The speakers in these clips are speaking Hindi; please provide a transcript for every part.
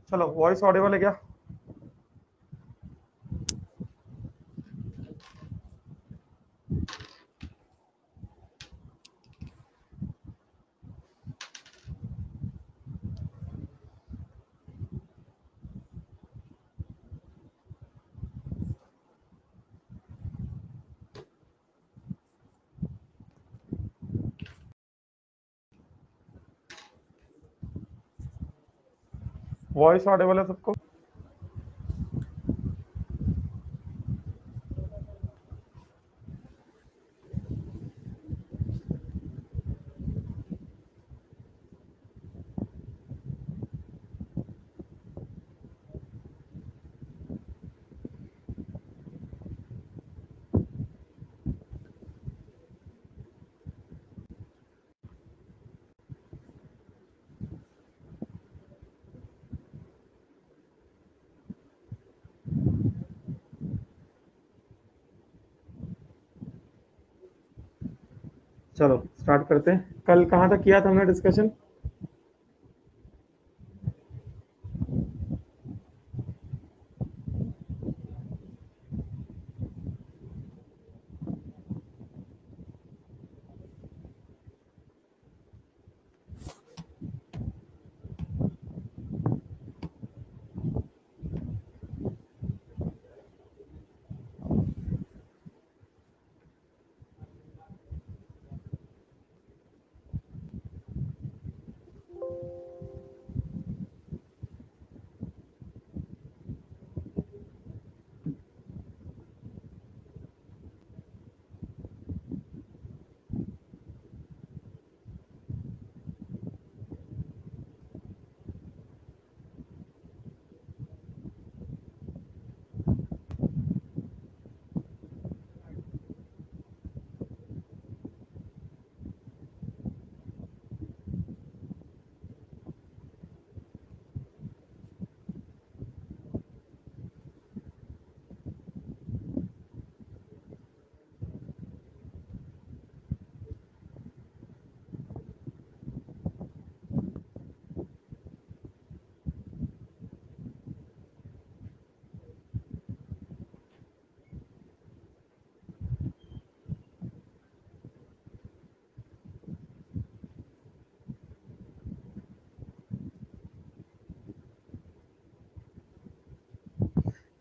चलो, वॉइस ऑडिबल है क्या? वॉइस ऑडिबल है सबको? चलो स्टार्ट करते हैं। कल कहाँ तक किया था हमने डिस्कशन?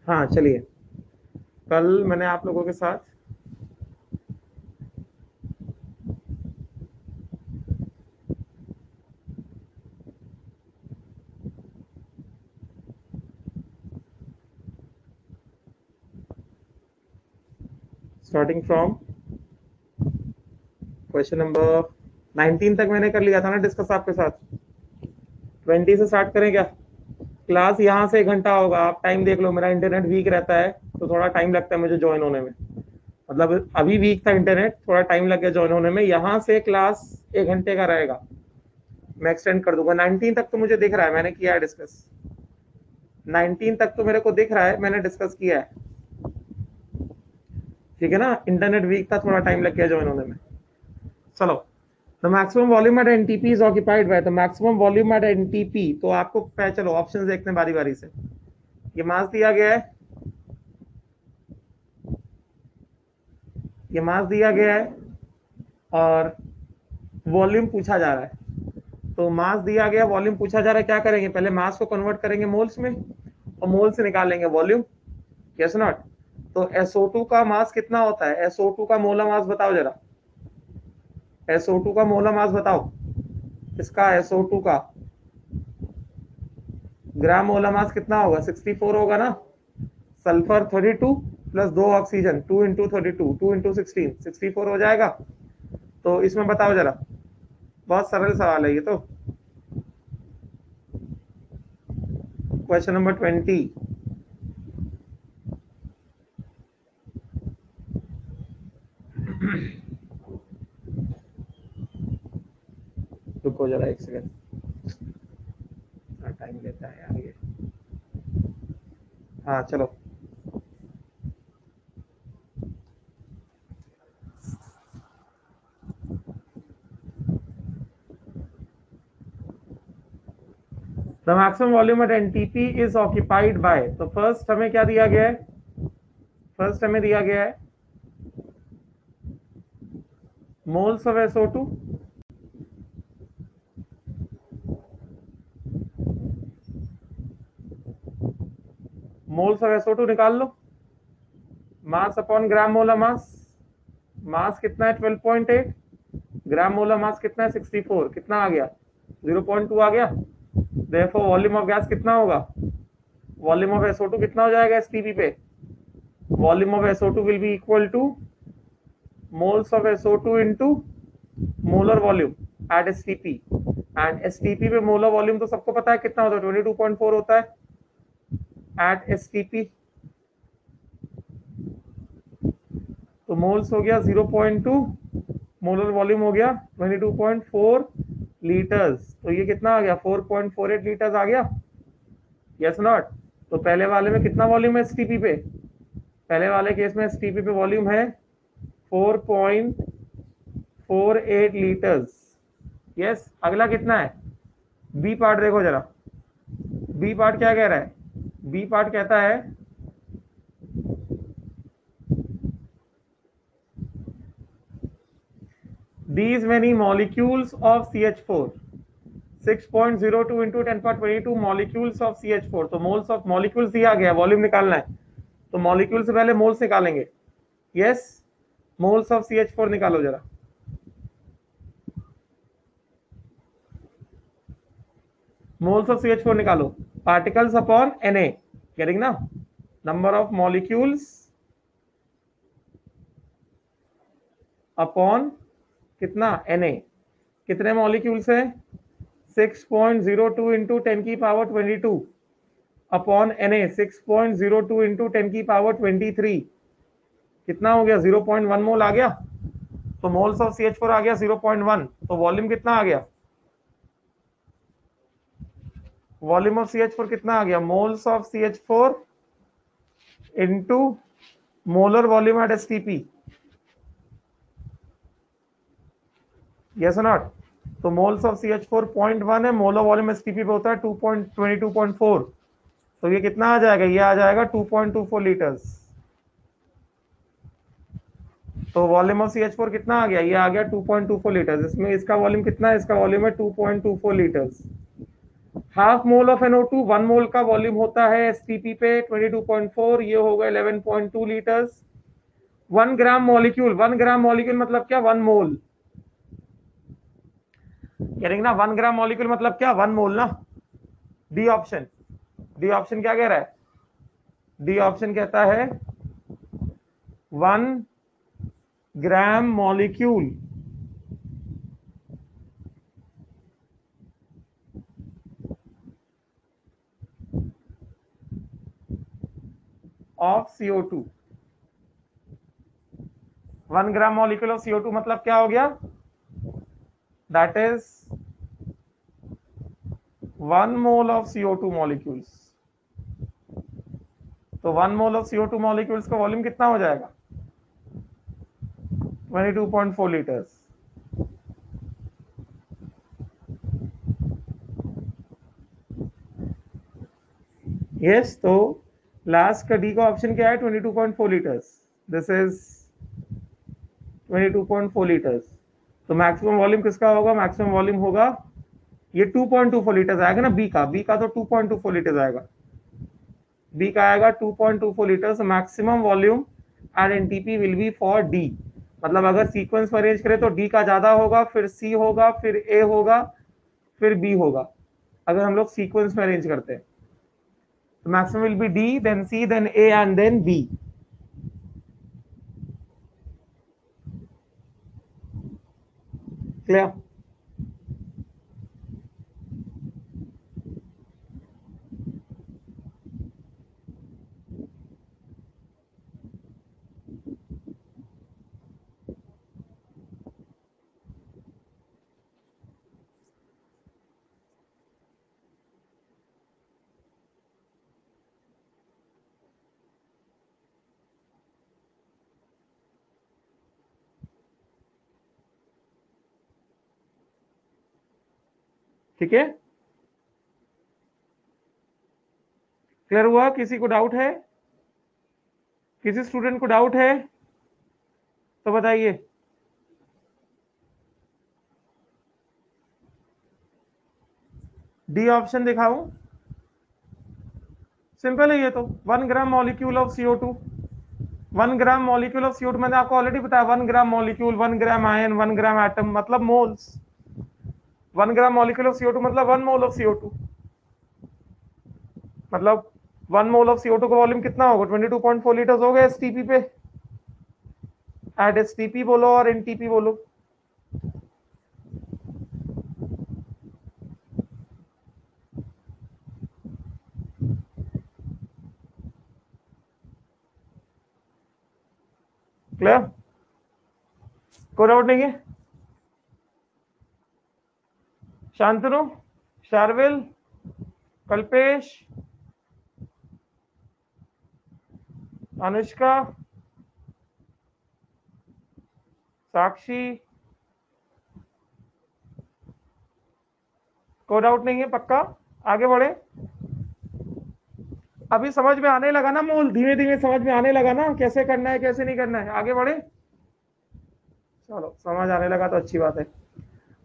हाँ चलिए, कल मैंने आप लोगों के साथ स्टार्टिंग फ्रॉम क्वेश्चन नंबर 19 तक मैंने कर लिया था ना डिस्कस आपके साथ। 20 से स्टार्ट करें क्या? क्लास यहाँ से 1 घंटा होगा, आप टाइम देख लो। मेरा इंटरनेट वीक रहता है तो थोड़ा टाइम लगता है मुझे ज्वाइन होने में। मतलब अभी वीक था इंटरनेट, थोड़ा टाइम लग गया ज्वाइन होने में। यहाँ से क्लास 1 घंटे का रहेगा, मैं एक्सटेंड कर दूंगा। 19 तक तो मुझे दिख रहा है मैंने किया है डिस्कस। 19 तक तो मेरे को दिख रहा है मैंने डिस्कस किया है, ठीक है ना। इंटरनेट वीक था, थोड़ा टाइम लग गया ज्वाइन होने में। चलो, the maximum volume at NTP is occupied by the maximum volume at NTP. तो आपको चलो ऑप्शंस देखते हैं बारी बारी से। ये मास दिया गया है, ये मास दिया गया है और वॉल्यूम पूछा जा रहा है। तो मास दिया गया, वॉल्यूम पूछा जा रहा है। क्या करेंगे, पहले मास को कन्वर्ट करेंगे मोल्स में और मोल से निकालेंगे वॉल्यूम। Yes not? तो SO2 का मास कितना होता है? SO2 का मोलर मास बताओ जरा। SO2 का मोलर मास बताओ। इसका SO2 का ग्राम मोलर मास कितना होगा? 64 होगा ना। Sulphur 32 plus 2 oxygen, 2 into 32, 2 into 16, 64 हो जाएगा। तो इसमें बताओ जरा, बहुत सरल सवाल है ये तो। Question number 20। रुको जरा एक सेकंड, टाइम लेता है यार ये। हाँ चलो, the maximum volume at NTP is occupied by, तो फर्स्ट हमें क्या दिया गया है, फर्स्ट हमें दिया गया है moles of SO2, moles of SO2 निकाल लो, मास अपॉन ग्राम मोलर मास, मास कितना है 12.8, ग्राम मोलर मास कितना है 64, कितना आ गया 0.2 आ गया। देयरफॉर वॉल्यूम ऑफ गैस कितना होगा, वॉल्यूम ऑफ SO2 कितना हो जाएगा एसटीपी पे, volume of SO2 will be equal two moles of SO2 into molar volume at STP, and STP पे मोलर वॉल्यूम तो सबको पता है कितना होता है 22.4 होता है एट एसटीपी, तो मोल्स हो गया 0.2, मोलर वॉल्यूम हो गया 22.4 लीटर्स, तो ये कितना आ गया 4.48 लीटर्स आ गया, यस नॉट। तो पहले वाले में कितना वॉल्यूम है एसटीपी पे, पहले वाले केस में एसटीपी पे वॉल्यूम है 4.48 लीटर्स, यस। अगला कितना है, बी पार्ट देखो जरा, बी पार्ट क्या कह रहा है, बी पार्ट कहता है these many molecules of CH4, 6.02 into 10 power 22 molecules of CH4, तो मोल्स ऑफ मॉलिक्यूल्स दिया गया, वॉल्यूम निकालना है, तो मॉलिक्यूल से पहले मोल्स निकालेंगे, यस। मोल्स ऑफ CH4 निकालो जरा, मोल्स ऑफ CH4 निकालो, पार्टिकल्स अपॉन Na, गेटिंग ना, नंबर ऑफ मॉलिक्यूल्स अपॉन कितना Na, कितने मॉलिक्यूल्स है 6.02 इंटू 10 की पावर 22 अपॉन Na, 6.02 इंटू 10 की पावर 23, कितना हो गया 0.1 मोल आ गया, तो मोल्स ऑफ CH4 आ गया 0.1, तो वॉल्यूम कितना आ गया, वॉल्यूम ऑफ CH4 कितना आ गया, moles of CH4 into molar volume at STP, yes not. तो मोल्स ऑफ CH4 0.1 है, मोलर वॉल्यूम एसटीपी पे होता है 2.22.4, तो ये कितना आ जाएगा, ये आ जाएगा 2.24 लीटर्स, तो वॉल्यूम ऑफ CH4 कितना आ गया, ये आ गया 2.24 लीटर्स, इसमें इसका वॉल्यूम कितना है, इसका वॉल्यूम है 2.24 litres. Half mole of NO2, 1 मोल का वॉल्यूम होता है एसटीपी पे 22.4, ये होगा 11.2 litres. 1 gram molecule, 1 gram molecule मतलब क्या 1 मोल, करेंगे ना, 1 ग्राम मॉलिक्यूल मतलब क्या 1 मोल ना। डी ऑप्शन, डी ऑप्शन क्या कह रहा है, डी ऑप्शन कहता है 1 gram molecule of CO2, 1 gram molecule of CO2 मतलब क्या हो गया, that is 1 mole of CO2 molecules, तो 1 मोल ऑफ CO2 मॉलिक्यूल्स का वॉल्यूम कितना हो जाएगा 22.4 लीटर्स, यस। तो लास्ट का डी का ऑप्शन क्या है 22.4 लीटर्स, दिस इज 22.4 लीटर्स, तो मैक्सिमम वॉल्यूम किसका होगा, मैक्सिमम वॉल्यूम होगा ये 2.24 लीटर्स आएगा ना, बी का तो 2.24 लीटर्स आएगा, बी का आएगा 2.24 litres, maximum volume at NTP will be for D, मतलब अगर सीक्वेंस में अरेंज करें तो डी का ज्यादा होगा, फिर सी होगा, फिर ए होगा, फिर बी होगा, अगर हम लोग सीक्वेंस में अरेंज करते हैं तो maximum will be D then C then A and then B, clear. ठीक है, क्लियर हुआ? किसी को डाउट है? किसी स्टूडेंट को डाउट है तो बताइए। डी ऑप्शन दिखाऊं? सिंपल है ये तो। 1 gram molecule of CO2, 1 gram molecule of CO2 मैंने आपको ऑलरेडी बताया। 1 ग्राम मॉलिक्यूल, 1 ग्राम आयन, 1 ग्राम एटम मतलब moles. 1 gram molecule of CO2 मतलब 1 मोल ऑफ CO2, मतलब 1 मोल ऑफ CO2 का वॉल्यूम कितना होगा? 22.4 लीटर हो गया एसटीपी पे। एट एसटीपी बोलो और एनटीपी बोलो। क्लियर? कोई डाउट नहीं है? शांतनु, शार्विल, कल्पेश, अनुष्का, साक्षी, कोई डाउट नहीं है? पक्का आगे बढ़े? अभी समझ में आने लगा ना मोल? धीमे धीमे समझ में आने लगा ना कैसे करना है कैसे नहीं करना है? आगे बढ़े? चलो समझ आने लगा तो अच्छी बात है।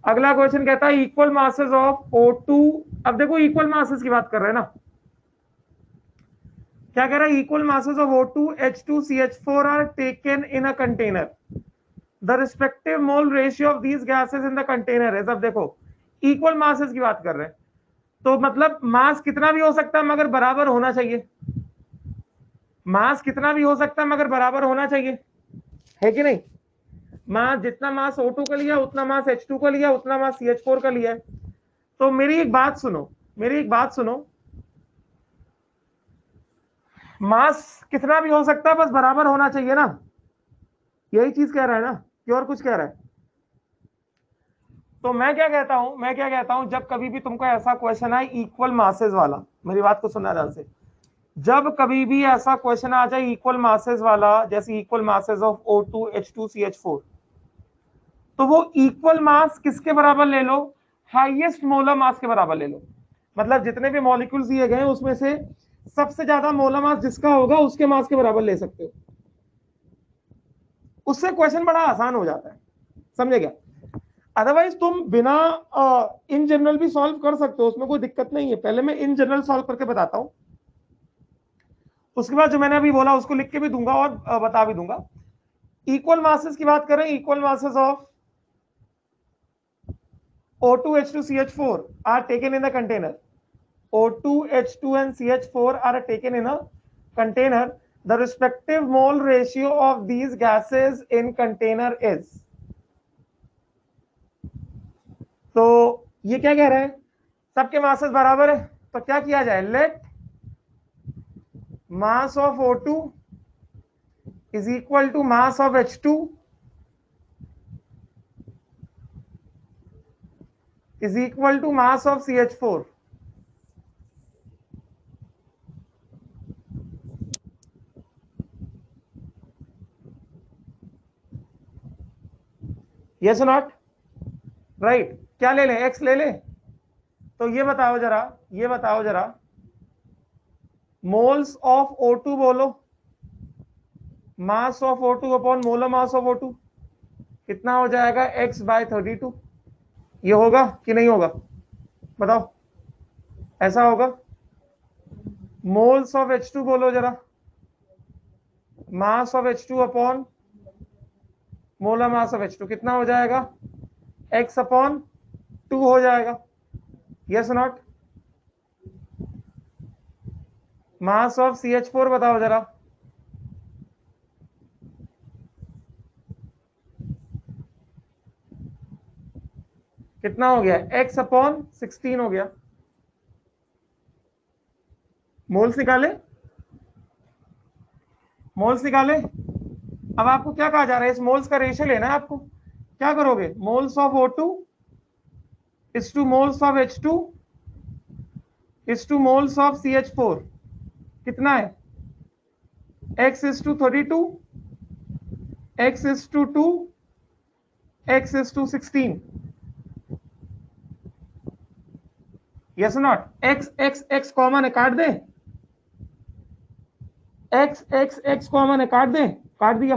अगला क्वेश्चन कहता है इक्वल मासेस ऑफ O2। अब देखो इक्वल मासेस की बात कर रहे हैं ना। क्या कह रहा है? Equal masses of O2, H2, CH4 are taken in a container. The respective mole ratio of these gases in the container है। अब देखो इक्वल मासेस की बात कर रहे हैं तो मतलब मास कितना भी हो सकता है मगर बराबर होना चाहिए। मास कितना भी हो सकता है मगर बराबर होना चाहिए, है कि नहीं? मास जितना मास O2 का लिया उतना मास H2 का लिया उतना मास CH4 का लिया है। तो मेरी एक बात सुनो, मेरी एक बात सुनो, मास कितना भी हो सकता है बस बराबर होना चाहिए ना। यही चीज कह रहा है ना कि और कुछ कह रहा है? तो मैं क्या कहता हूं, मैं क्या कहता हूं, जब कभी भी तुमको ऐसा क्वेश्चन आए इक्वल मासेस वाला, मेरी बात को सुनना ध्यान से, जब कभी भी ऐसा क्वेश्चन आ जाए इक्वल मासेस वाला, जैसे equal masses of O2, H2, CH4, तो वो इक्वल मास किसके बराबर ले लो? हाईएस्ट मोलर मास के बराबर ले लो। मतलब जितने भी मॉलिक्यूल्स दिए गए उसमें से सबसे ज्यादा मोलर मास जिसका होगा उसके मास के बराबर ले सकते हो। उससे क्वेश्चन बड़ा आसान हो जाता है, समझे क्या? अदरवाइज तुम बिना इन जनरल भी सॉल्व कर सकते हो, उसमें कोई दिक्कत नहीं है। पहले मैं इन जनरल सॉल्व करके बताता हूं, उसके बाद जो मैंने अभी बोला उसको लिख के भी दूंगा और बता भी दूंगा। इक्वल मासेस की बात करें, equal masses of O2, H2, CH4 are taken in the container. O2, H2 and CH4 are taken in a container. The respective mole ratio of these gases in container is. तो ये क्या कह रहे हैं? सबके मासेस बराबर है तो क्या किया जाए? Let mass of O2 is equal to mass of H2 is equal to mass of CH4. Yes or not? Right? क्या ले लें? X ले लें? तो ये बताओ जरा, ये बताओ जरा, मोल्स ऑफ O2 बोलो, मास of O2 upon molar mass of O2 कितना हो जाएगा? X/32। ये होगा कि नहीं होगा? बताओ, ऐसा होगा? मोल्स ऑफ H2 बोलो जरा, mass of H2 upon molar mass of H2 कितना हो जाएगा? X/2 हो जाएगा। Yes not? Mass of CH4 बताओ जरा, कितना हो गया? X/16 हो गया। मोल्स निकाले, मोल्स निकाले। अब आपको क्या कहा जा रहा है? इस मोल्स का रेशियो लेना है आपको। क्या करोगे? Moles of O2 is two moles of H2 is two moles of CH4 कितना है? X/32, X/2, X/16। Yes not? X X X common है, काट दे। एक्स एक्स एक्स कॉमन है, काट दें, काट दिया,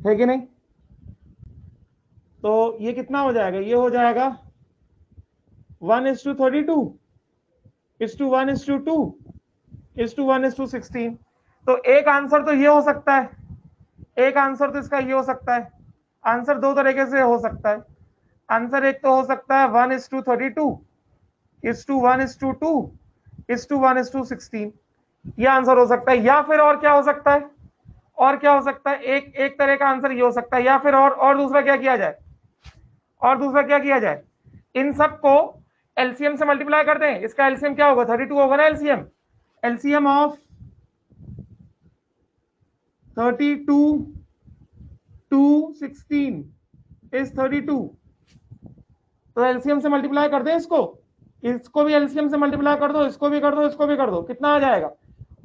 है कि नहीं? तो ये कितना हो जाएगा, ये हो जाएगा 1:32 इज टू 1:2 इज टू 1:16। तो एक आंसर तो ये हो सकता है, एक आंसर तो इसका ये हो सकता है। आंसर दो तरीके से हो सकता है। आंसर एक तो हो सकता है 1:32 इज टू 1:2 इज टू 1:16, ये आंसर हो सकता है। या फिर और क्या हो सकता है, और क्या हो सकता है, एक एक तरह का आंसर ये हो सकता है। या फिर और दूसरा क्या किया जाए, और दूसरा क्या किया जाए, इन सबको एलसीएम से मल्टीप्लाई कर दें। इसका एलसीएम क्या होगा, 32 होगा ना LCM. LCM of 32 to 16 is 32। तो एलसीएम से मल्टीप्लाई कर दें इसको, इसको भी एलसीएम से मल्टीप्लाई कर दो, इसको भी कर दो, इसको भी कर दो, कितना आ जाएगा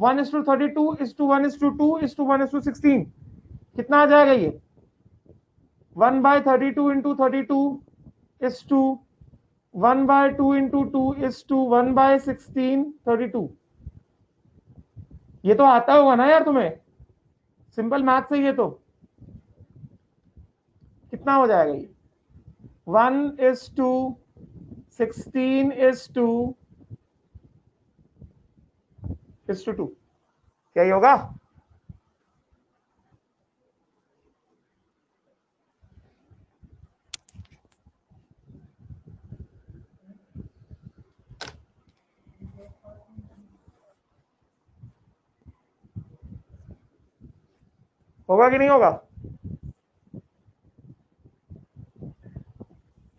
1:32 इज टू 1:2 इज टू 1:16, कितना आ जाएगा ये 1/32 into 32 is to 1/2 into 2 is to 1/16 32। ये तो आता होगा ना यार तुम्हें, सिंपल मैथ से ये तो कितना हो जाएगा ये 1:16 क्या ही होगा? होगा कि नहीं होगा?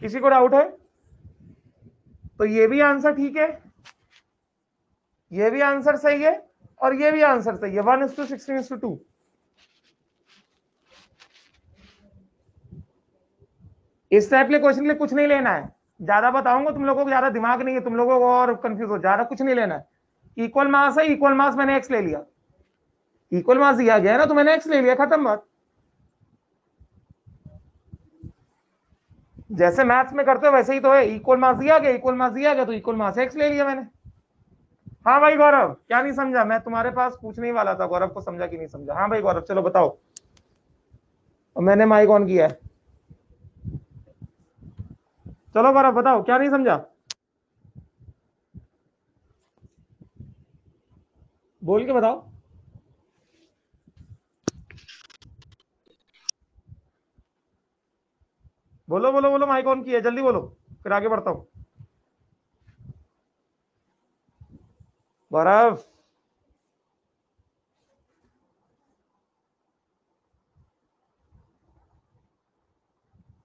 किसी को डाउट है? तो ये भी आंसर ठीक है, ये भी आंसर सही है, और ये भी आंसर सही है, 1:16:2। इस टाइप के क्वेश्चन के लिए कुछ नहीं लेना है, ज्यादा बताऊंगा तुम लोगों को, ज्यादा दिमाग नहीं है तुम लोगों को और कंफ्यूज हो, ज्यादा कुछ नहीं लेना है। इक्वल मास है, इक्वल मास मैंने एक्स ले लिया, इक्वल मास दिया गया है ना, तो मैंने एक्स ले लिया, खत्म बात। जैसे मैथ्स में करते हो वैसे ही तो है, इक्वल मास दिया गया, इक्वल मास दिया गया, तो इक्वल मास एक्स ले लिया मैंने। हाँ भाई गौरव, क्या नहीं समझा? मैं तुम्हारे पास पूछने ही वाला था, गौरव को समझा कि नहीं समझा? हाँ भाई गौरव, चलो बताओ, मैंने माइक ऑन किया है, चलो गौरव बताओ, क्या नहीं समझा? बोल के बताओ, बोलो बोलो बोलो, माइक ऑन किया है, जल्दी बोलो, फिर आगे बढ़ता हूं। गौरव,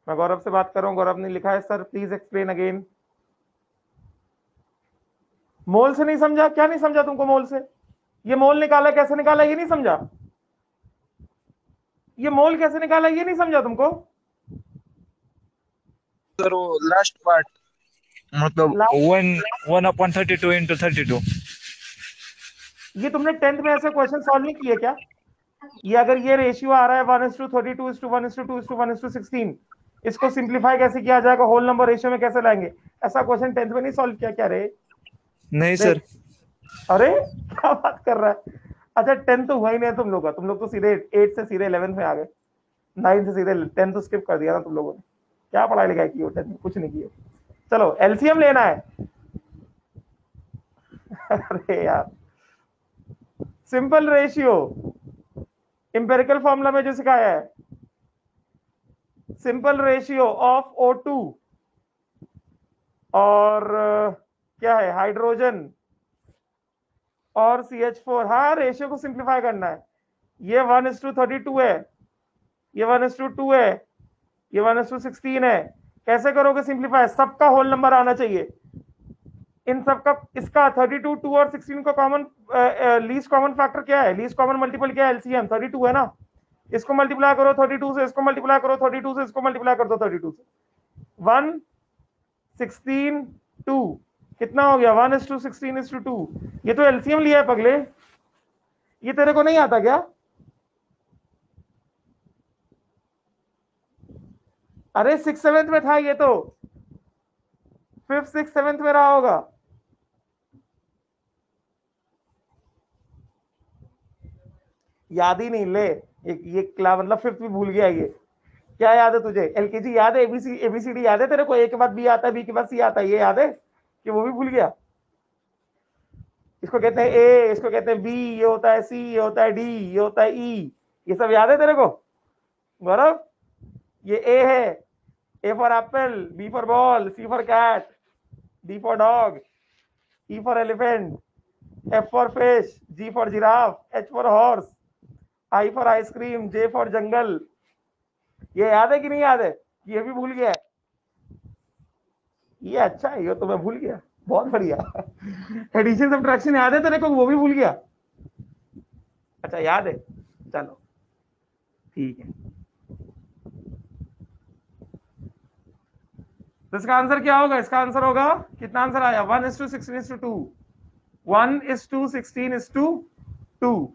मैं गौरव से बात कर रहा हूं, गौरव ने लिखा है सर प्लीज एक्सप्लेन अगेन। मोल से नहीं समझा? क्या नहीं समझा तुमको मोल से? ये मोल निकाला, कैसे निकाला ये नहीं समझा? ये मोल कैसे निकाला ये नहीं समझा तुमको? सर वो लास्ट पार्ट, मतलब ला- 1/32 इंटू 32। ये तुमने 10th में ऐसे क्वेश्चन सॉल्व नहीं किए क्या? ये अगर ये रेशियो आ रहा है 1:32 1:2 1:16, इसको सिंप्लीफाई कैसे किया जाएगा, होल नंबर रेशियो में कैसे लाएंगे? ऐसा क्वेश्चन 10th में नहीं सॉल्व किया क्या रे? नहीं देख, सर। अरे क्या बात कर रहा है? अच्छा 10th तो हुआ ही नहीं है तुम लोग का, तुम लोग तो सीधे 8 से सीधे 11th में आ गए, 9 से सीधे 10th तो स्किप कर दिया ना तुम लोगों ने। क्या पढ़ाई लिखाई की हो 10th में? कुछ नहीं किए। चलो एलसीएम लेना है। अरे यार, सिंपल रेशियो इंपेरिकल फॉर्मूला में जो सिखाया है, सिंपल रेशियो ऑफ O2 और क्या है, हाइड्रोजन और CH4। हाँ, रेशियो को सिंप्लीफाई करना है। ये 1:32 है, ये 1:2 है, ये 1:16 है। कैसे करोगे सिंप्लीफाई? सबका होल नंबर आना चाहिए, इन सबका। इसका 32 2 और 16 का कॉमन लीस्ट कॉमन फैक्टर क्या है, लीस्ट कॉमन मल्टीपल क्या है, एलसीएम 32 है ना। इसको मल्टीप्लाई करो 32 से, इसको मल्टीप्लाई करो 32 से, इसको मल्टीप्लाई कर दो 32 से, 1 16 2, कितना हो गया 1:16:2। ये तो एलसीएम लिया है पगले, ये तेरे को नहीं आता क्या? अरे 6th 7th में था ये तो, 5th 6th 7th में रहा होगा। याद ही नहीं, ले ये क्ला मतलब फिफ्थ भी भूल गया ये। क्या याद है तुझे? एलकेजी याद है? एबीसीडी याद है तेरे को? ए के बाद बी आता है, बी के बाद सी आता है, ये याद है कि वो भी भूल गया? इसको कहते हैं ए, इसको कहते हैं बी, ये होता है सी, ये होता है डी, ये होता है ई, ये सब याद है तेरे को गौरव? ये ए है, A for apple, B for ball, C for cat, D for dog, E for elephant, F for fish, G for giraffe, H for horse, I for ice cream, J for jungle। ये याद है कि नहीं याद है? ये भी भूल गया है। ये अच्छा है, ये तो मैं भूल गया, बहुत बढ़िया। एडिशन सब्ट्रैक्शन याद है तेरे को? वो भी भूल गया? अच्छा याद है, चलो ठीक है। तो इसका आंसर क्या होगा? इसका आंसर होगा, कितना आंसर आया? 1:16:2, 1:16:2।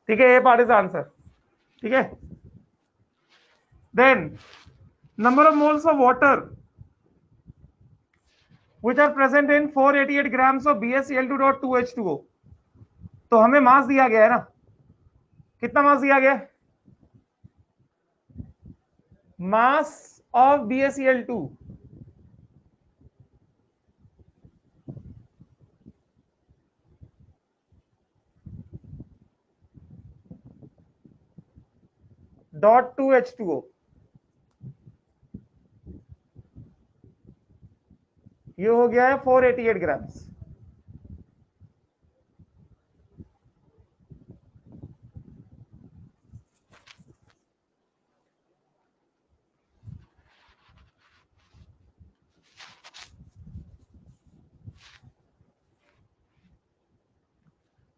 ठीक है, ए पार्ट इज आंसर। ठीक है, then number of moles of water which are present in 488 grams of BaCl2.2H2O। तो हमें मास दिया गया है ना, कितना मास दिया गया? मास ऑफ BaCl2 .2H2O, ये हो गया है 488 ग्राम्स।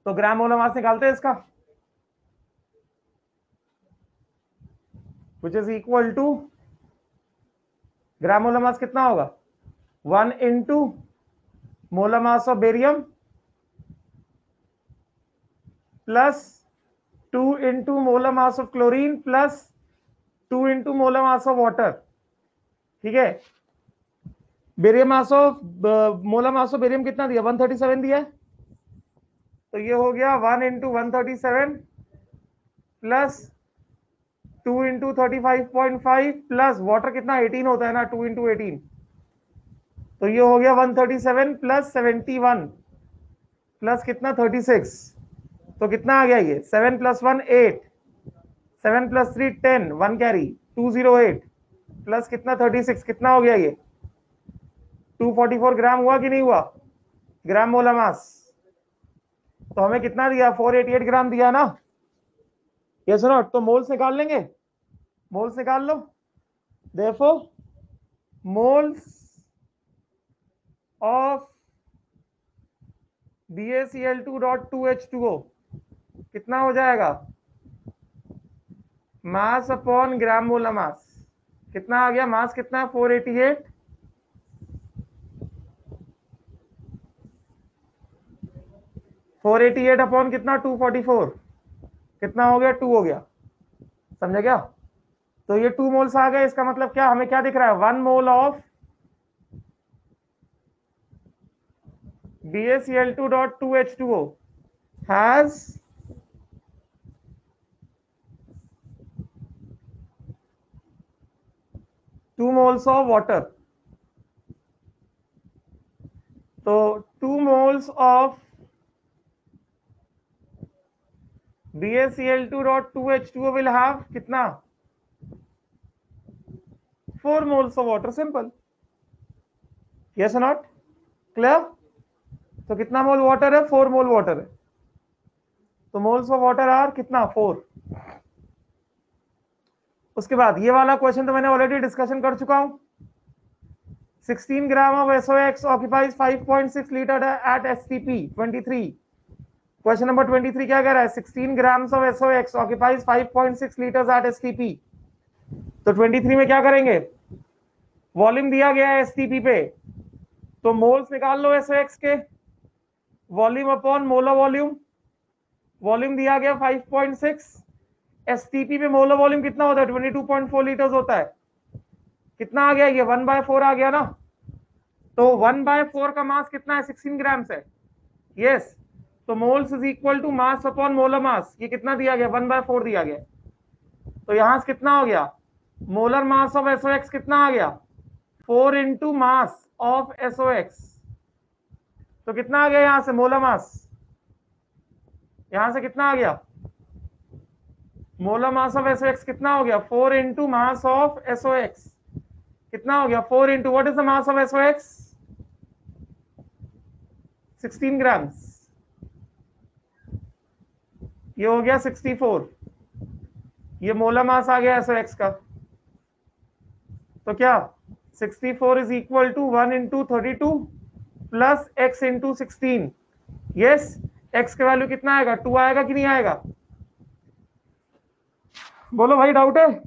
तो ग्राम मोलर मास निकालते हैं इसका, which is equal to, gram molar मास कितना होगा? 1 into molar mass of barium plus 2 into molar mass of chlorine plus 2 into molar mass of water. ठीक है, barium mass of molar mass of barium कितना दिया? 137 दिया है, तो ये हो गया 1 into 137 plus 2 into 35.5 plus water कितना? 18 होता है ना, 2 into 18, तो ये हो गया 137 प्लस 71 प्लस कितना? 36। तो कितना आ गया ये? 7 + 1 8, 7 + 3 10, 1 कैरी, 208 प्लस कितना? 36, कितना हो गया ये? 244 ग्राम हुआ कि नहीं हुआ? ग्राम मोलर मास। तो हमें कितना दिया? 488 ग्राम दिया ना, यस और नॉट? तो मोल्स निकाल लेंगे, मोल्स निकाल लो। देयरफॉर मोल्स ऑफ BaCl2.2H2O कितना हो जाएगा? मास अपॉन ग्राम मोलर मास। कितना आ गया? मास कितना है? 488, 488 अपॉन कितना? 244, कितना हो गया? 2 हो गया। समझा क्या? तो ये 2 मोल्स आ गए। इसका मतलब क्या? हमें क्या दिख रहा है? 1 mole of BaCl2.2H2O has 2 moles of water। तो 2 moles of BaCl2.2H2O will have कितना? 4 moles of water, simple। yes or not? clear? तो कितना मोल वाटर है? 4 मोल वाटर है। तो मोल्स ऑफ वाटर आर कितना? 4। उसके बाद ये वाला क्वेश्चन तो मैंने ऑलरेडी डिस्कशन कर चुका हूं। 16 gram of SOX occupies 5.6 litre at STP 23। Question number 23 क्या कह रहा है? 16 grams of SOX occupies 5.6 litres at STP। तो 23 में क्या करेंगे? वॉल्यूम दिया गया है STP पे, तो मोल्स निकाल लो SOX के, volume upon molar volume. Volume दिया गया 5.6, STP पे मोलर वॉल्यूम कितना होता है? 22.4 लीटर्स होता है। कितना आ गया ये? 1/4 आ गया ना। तो 1/4 का मास कितना है? 16 ग्राम्स है। यस, तो moles is equal to mass upon molar mass, ये कितना दिया गया 1/4 दिया गया, तो यहां से कितना हो गया मोलर मास ऑफ SOX कितना आ गया 4 इंटू मास ऑफ SOX, तो कितना आ गया यहां से मोलर मास, यहां से कितना आ गया मोलर मास ऑफ SOX कितना हो गया 4 इंटू मास ऑफ SOX कितना हो गया 4 into what is the mass of SOX 16 grams, ये हो गया 64, ये मोलर मास आ गया SOX का, तो क्या 64 is equal to 1 into 32 plus x into 16, yes x का वैल्यू कितना आएगा 2 आएगा कि नहीं आएगा, बोलो भाई डाउट है,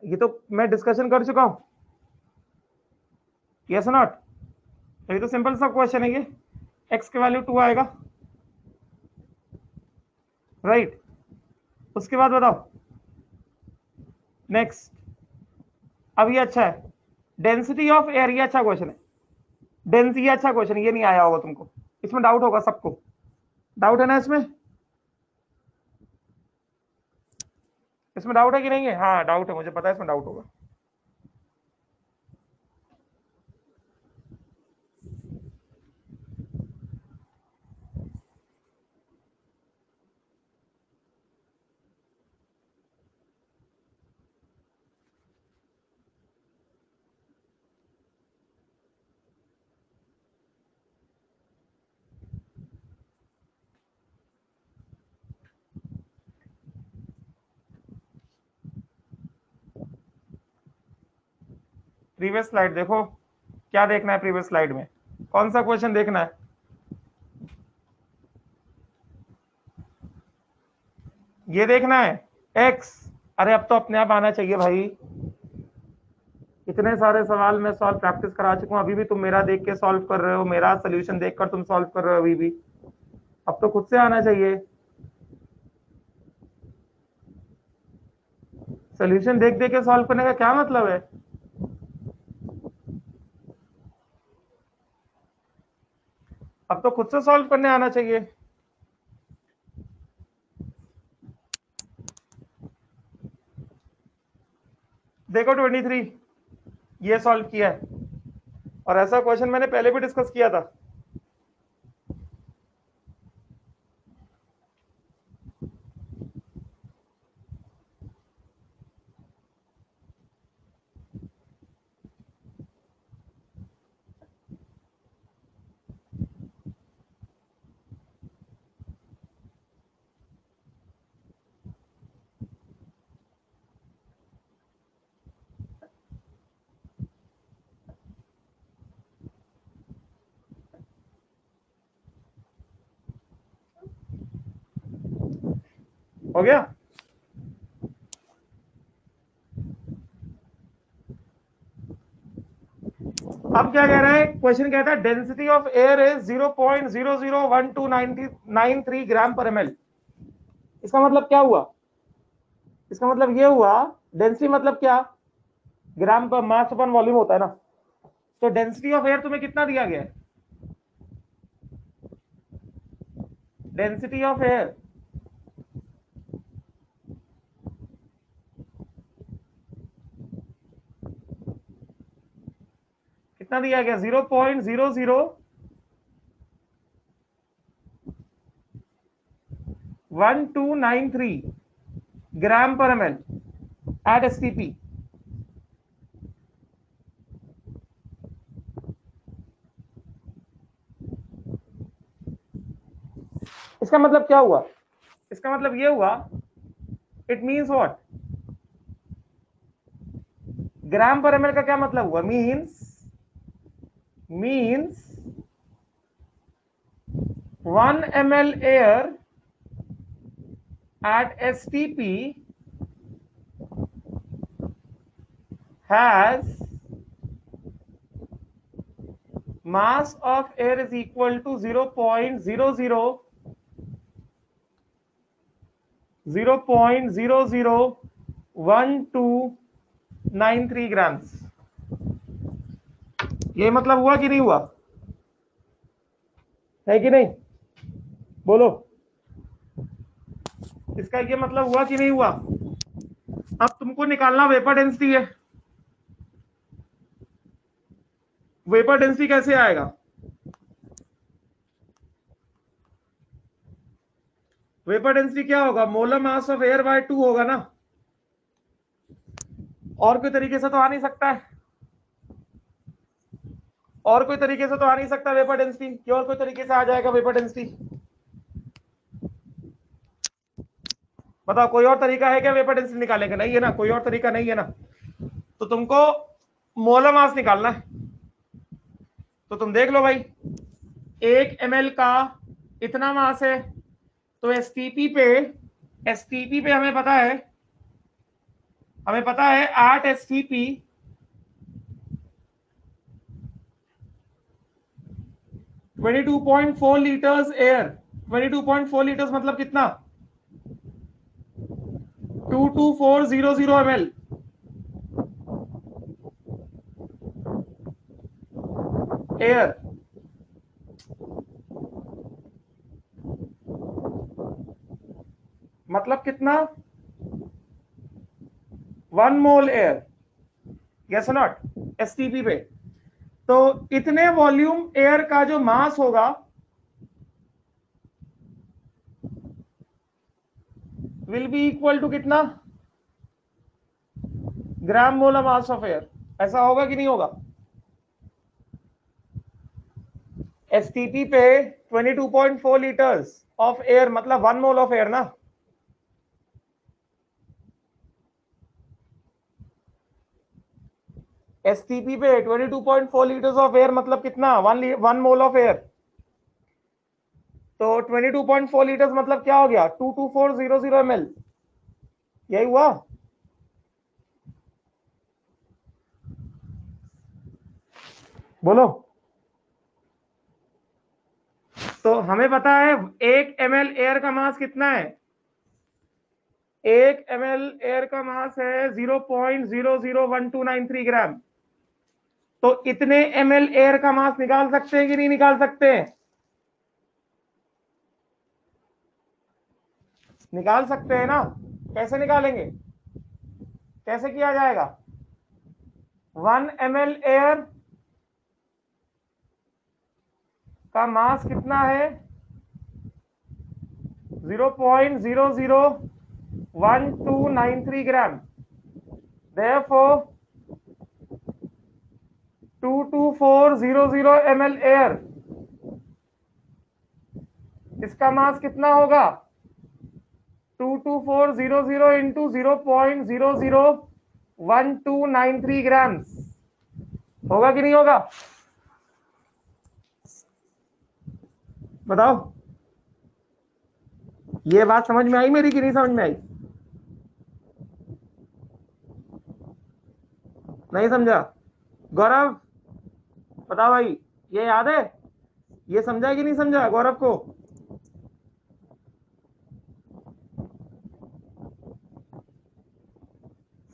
ये तो मैं डिस्कशन कर चुका हूं, यस नॉट, तो ये तो सिंपल सा क्वेश्चन है, ये x के वैल्यू 2 आएगा, राइट उसके बाद बताओ नेक्स्ट, अब ये अच्छा है डेंसिटी ऑफ एयर, ये अच्छा क्वेश्चन है, डेंसिटी ये अच्छा क्वेश्चन, ये नहीं आया होगा तुमको, इसमें डाउट होगा सबको, डाउट है ना इसमें, इसमें डाउट है कि नहीं है, हाँ डाउट है मुझे पता है इसमें डाउट होगा, प्रीवियस स्लाइड देखो, क्या देखना है प्रीवियस स्लाइड में, कौन सा क्वेश्चन देखना है, ये देखना है x, अरे अब तो अपने आप आना चाहिए भाई, इतने सारे सवाल मैं सॉल्व प्रैक्टिस करा चुका हूं, अभी भी तुम मेरा देख के सॉल्व कर रहे हो, मेरा सोल्यूशन देखकर तुम सॉल्व कर रहे हो अभी भी, अब तो खुद से आना चाहिए, सोल्यूशन देख देख के सॉल्व करने का क्या मतलब है, अब तो खुद से सॉल्व करने आना चाहिए, देखो 23 ये सॉल्व किया है, और ऐसा क्वेश्चन मैंने पहले भी डिस्कस किया था, हो गया, अब क्या कह रहा है क्वेश्चन, कहता है डेंसिटी ऑफ एयर इज 0.001293 ग्राम पर ml, इसका मतलब क्या हुआ, इसका मतलब ये हुआ डेंसिटी मतलब क्या ग्राम पर मास अपन वॉल्यूम होता है ना, तो डेंसिटी ऑफ एयर तुम्हें कितना दिया गया है, डेंसिटी ऑफ एयर कितना दिया गया 0.001293 ग्राम पर ml एट STP, इसका मतलब क्या हुआ, इसका मतलब ये हुआ इट मीन्स व्हाट, ग्राम पर ml का क्या मतलब हुआ, means 1 ml air at STP has mass of air is equal to 0.001293 grams, ये मतलब हुआ कि नहीं हुआ, है कि नहीं, बोलो, इसका ये मतलब हुआ कि नहीं हुआ? अब तुमको निकालना वेपर डेंसिटी है। वेपर डेंसिटी कैसे आएगा? वेपर डेंसिटी क्या होगा? Molar mass of air by 2 होगा ना। और कोई तरीके से तो आ नहीं सकता है, और कोई तरीके से तो आ नहीं सकता वेपर डेंसिटी। केवल कोई तरीके से आ जाएगा वेपर डेंसिटी? बताओ, कोई और तरीका है क्या वेपर डेंसिटी निकालने का? नहीं है ना, कोई और तरीका नहीं है ना। तो तुमको मोलर मास निकालना है। तो तुम देख लो भाई, 1 ml का इतना मास है, तो एसटीपी पे हमें पता है 8 एसटीपी 22.4 लीटर्स एयर। 22.4 लीटर्स मतलब कितना? 22400 ml एयर। मतलब कितना? 1 mole air, yes not, STP पे। तो इतने वॉल्यूम एयर का जो मास होगा विल बी इक्वल टू कितना? ग्राम मोलर मास ऑफ एयर। ऐसा होगा कि नहीं होगा? एसटीपी पे 22.4 लीटर्स ऑफ एयर मतलब 1 मोल ऑफ एयर ना। एसटीपी पे 22.4 लीटर्स ऑफ एयर मतलब कितना? 1 मोल ऑफ एयर। तो 22.4 लीटर्स मतलब क्या हो गया? 22400 ml। यही हुआ। बोलो। तो हमें पता है 1 ml एयर का मास कितना है? 1 ml एयर का मास है 0.001293 ग्राम। तो इतने ml एयर का मास निकाल सकते हैं कि नहीं निकाल सकते हैं? निकाल सकते हैं ना। कैसे निकालेंगे? कैसे किया जाएगा? 1 ml एयर का मास कितना है? 0.001293 ग्राम। Therefore 22400 ml एयर, इसका मास कितना होगा? 22400 इंटू 0.001293 ग्राम। होगा कि नहीं होगा? बताओ, ये बात समझ में आई मेरी कि नहीं समझ में आई? नहीं समझा? गौरव बताओ भाई, ये याद है? ये समझा कि नहीं समझा गौरव को?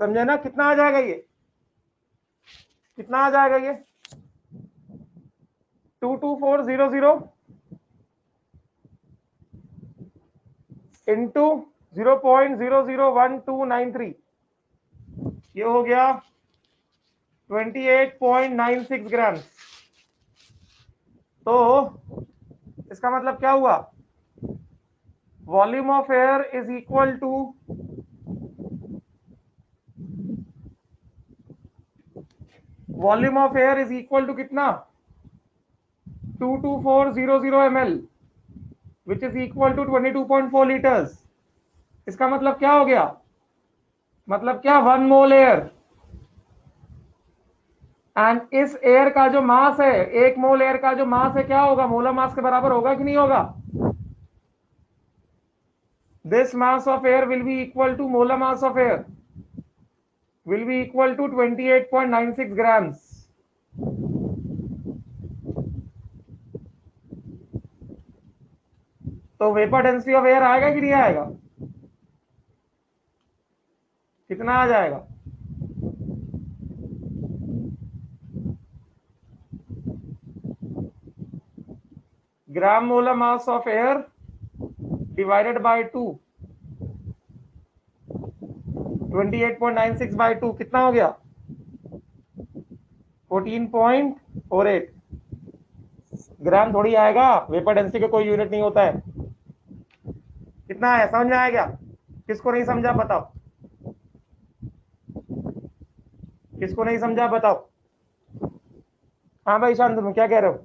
समझे ना? कितना आ जाएगा ये? कितना आ जाएगा ये? 22400 इंटू 0.001293, ये हो गया 28.96 ग्राम। तो इसका मतलब क्या हुआ? Volume of air is equal to कितना? 22400 ml which is equal to 22.4 litres. इसका मतलब क्या हो गया? मतलब क्या? 1 मोल एयर। एंड इस एयर का जो मास है, 1 मोल एयर का जो मास है, क्या होगा? मोलर मास के बराबर होगा कि नहीं होगा? This mass of air will be equal to molar mass of air will be equal to 28.96 grams. तो वेपर डेंसिटी ऑफ एयर आएगा कि नहीं आएगा? कितना आ जाएगा? Gram molar mass of air divided by 2, 28.96 by 2 कितना हो गया? 14.48 ग्राम थोड़ी आएगा, वेपर डेंसिटी का कोई यूनिट नहीं होता है। कितना है, समझ में आया क्या? किसको नहीं समझा बताओ, किसको नहीं समझा बताओ। हाँ भाई शांतनु क्या कह रहे हो?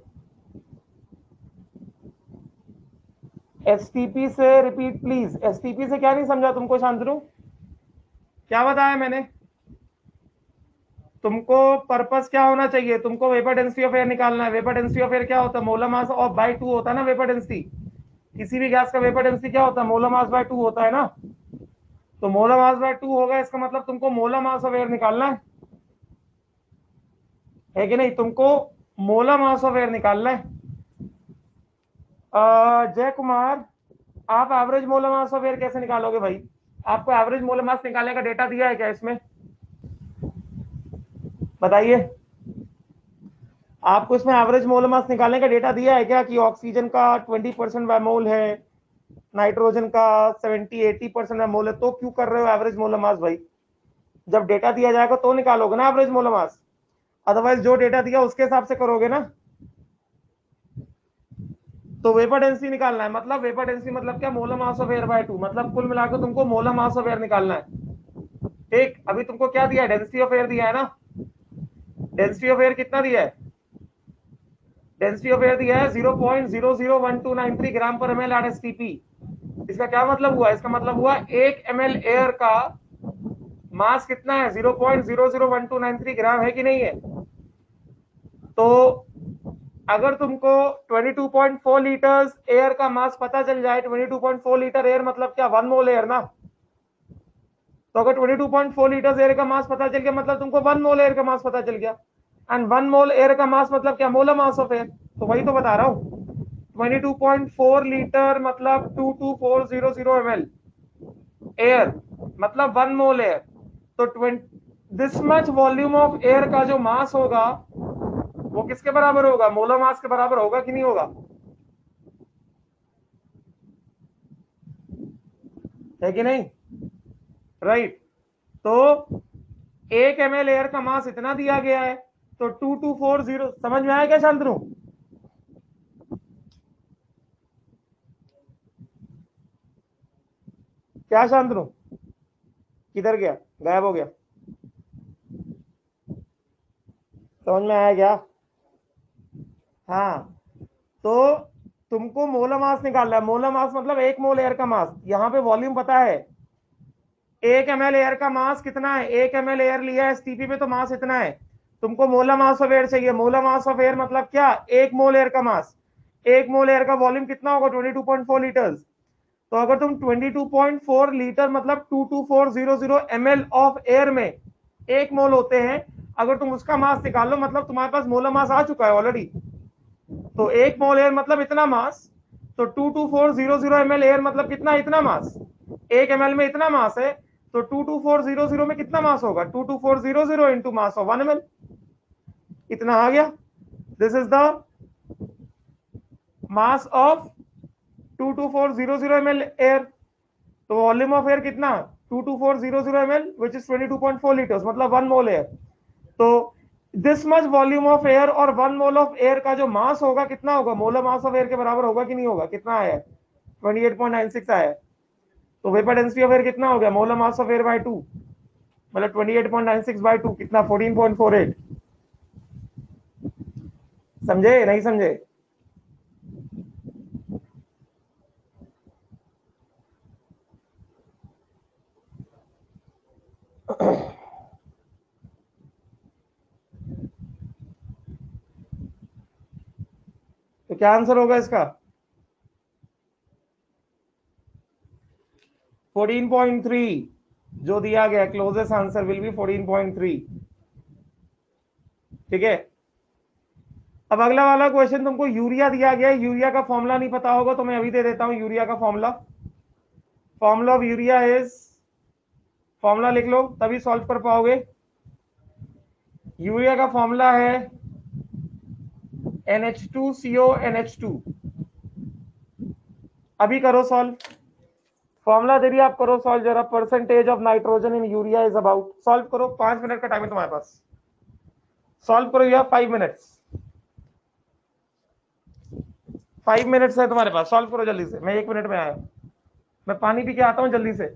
एसटीपी से रिपीट प्लीज, एसटीपी से क्या नहीं समझा तुमको शांतनु? क्या बताया मैंने तुमको? पर्पस क्या होना चाहिए तुमको? वेपर डेंसिटी ऑफ एयर निकालना है। वेपर डेंसिटी ऑफ एयर क्या होता है? मोलर मास ऑफ बाय 2 होता है ना वेपर डेंसिटी। किसी भी गैस का वेपर डेंसिटी क्या होता है? मोलर मास बाय 2 होता है ना। तो मोलर मास बाय 2 होगा, इसका मतलब तुमको मोलर मास ऑफ एयर निकालना है कि नहीं? तुमको मोलर मास ऑफ एयर निकालना है। जय कुमार, आप average molar mass of air कैसे निकालोगे भाई? आपको एवरेज मोलर मास निकालने का डेटा दिया है क्या इसमें? बताइए, आपको इसमें एवरेज मोलर मास निकालने का डेटा दिया है क्या कि ऑक्सीजन का 20% बायमोल है, नाइट्रोजन का 70-80% बायमोल है? तो क्यों कर रहे हो एवरेज मोलर मास भाई? जब डेटा दिया जाएगा तो निकालोगे ना एवरेज मोलर मास, अदरवाइज जो डेटा दिया उसके हिसाब से करोगे ना। तो वेपर डेंसिटी निकालना है, मतलब वेपर डेंसिटी मतलब क्या? Molar mass of air by 2, मतलब कुल मिलाकर तुमको मोलर मास ऑफ एयर निकालना है। ठीक, अभी तुमको क्या दिया है? डेंसिटी ऑफ एयर दिया है ना। डेंसिटी ऑफ एयर कितना दिया है? डेंसिटी ऑफ एयर दिया है 0.001293 ग्राम पर ml एट एसटीपी। इसका क्या मतलब हुआ? इसका मतलब हुआ 1 ml एयर का मास कितना है? 0.001293 ग्राम है कि नहीं है? तो अगर तुमको 22.4 लीटर्स एयर का मास पता चल जाए, 22.4 लीटर एयर मतलब क्या? 1 मोल एयर ना। तो अगर 22.4 लीटर एयर का मास पता चल गया मतलब तुमको 1 मोल एयर का मास पता चल गया। एंड 1 मोल एयर का मास मतलब क्या? Molar mass of air. तो वही तो बता रहा हूँ, 22.4 लीटर मतलब 22400 ml एयर मतलब 1 मोल एयर। तो this much volume of air का जो मास होगा वो किसके बराबर होगा? मोलर मास के बराबर होगा कि नहीं होगा? है कि नहीं? राइट। तो 1 ml एयर का मास इतना दिया गया है, तो 2240, समझ में आया क्या शांतनु? क्या शांतनु, किधर गया, गायब हो गया? समझ में आया क्या? हाँ, तो तुमको मोलर मास निकालना है। मोलर मास मतलब 1 मोल एयर का मास। यहाँ पे वॉल्यूम पता है, 1 ml एयर का मास कितना है? 1 ml एयर लिया है एसटीपी पे तो मास इतना है। तुमको मोलर मास ऑफ एयर चाहिए। मोलर मास ऑफ एयर मतलब क्या? 1 मोल एयर का मास। 1 मोल एयर का वॉल्यूम कितना होगा? 22.4 लीटर्स। तो अगर तुम 22.4 लीटर मतलब 22400 ml ऑफ एयर में 1 मोल होते हैं, अगर तुम उसका मास निकालो मतलब तुम्हारे पास मोलर मास आ चुका है ऑलरेडी। तो 1 मोल एयर मतलब इतना मास, तो 22400 ml एयर मतलब कितना? इतना मास। 1 ml में इतना मास है, तो 22400 में कितना मास होगा? 22400 इंटू मास ऑफ 1 ml, इतना आ गया। This is the mass of 22400 ml air. तो वॉल्यूम ऑफ एयर कितना? 22400 ml विच इज 22.4 लीटर्स मतलब 1 मोल एयर। तो this much volume of air और 1 मोल ऑफ एयर का जो मास होगा कितना होगा? मोलर मास ऑफ एयर के बराबर होगा कि नहीं होगा? कितना आया? 28.96 आया। तो वेपर डेंसिटी ऑफ एयर कितना हो गया? Molar mass of air by 2 मतलब 28.96 बाय 2 कितना? 14.48। समझे नहीं समझे? तो क्या आंसर होगा इसका? 14.3 जो दिया गया, क्लोजेस्ट आंसर विल बी 14.3। ठीक है, अब अगला वाला क्वेश्चन तुमको यूरिया दिया गया है। यूरिया का फॉर्मूला नहीं पता होगा तो मैं अभी दे देता हूं यूरिया का formula. Formula of urea is, formula लिख लो तभी सॉल्व कर पाओगे। यूरिया का फॉर्मूला है NH2CO NH2। अभी करो सॉल्व। फॉर्मूला दे दिया, आप करो सॉल्व जरा। Percentage of nitrogen in urea is about, solve करो, 5 मिनट का टाइम है तुम्हारे पास, सॉल्व करो, यह 5 मिनट्स, 5 मिनट्स है तुम्हारे पास, सॉल्व करो जल्दी से। मैं 1 मिनट में आया, मैं पानी पी के आता हूँ जल्दी से।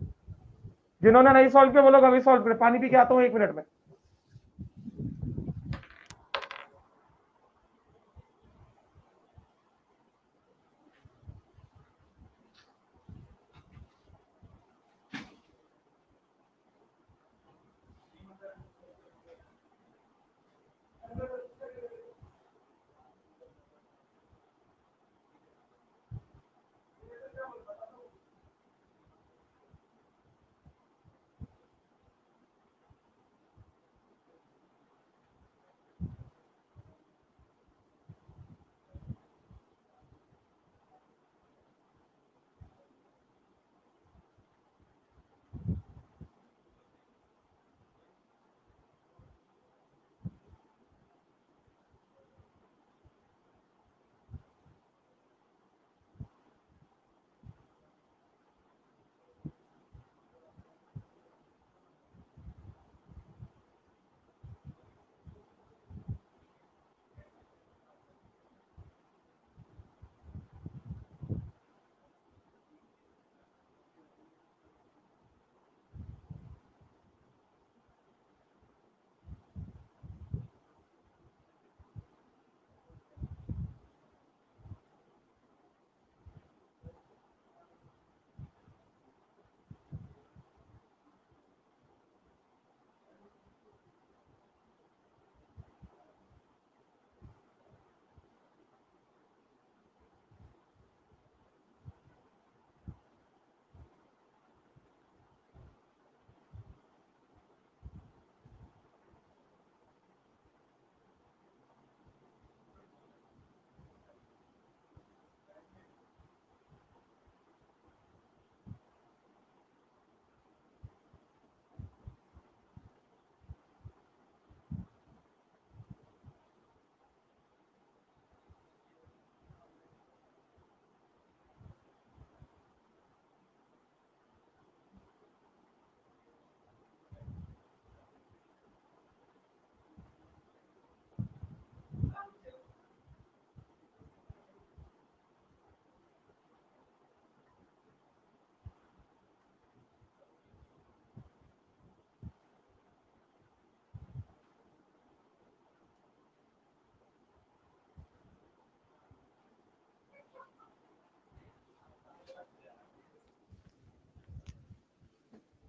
जिन्होंने नहीं सॉल्व किया वो लोग अभी सॉल्व करें, पानी पी के आता हूँ 1 मिनट में।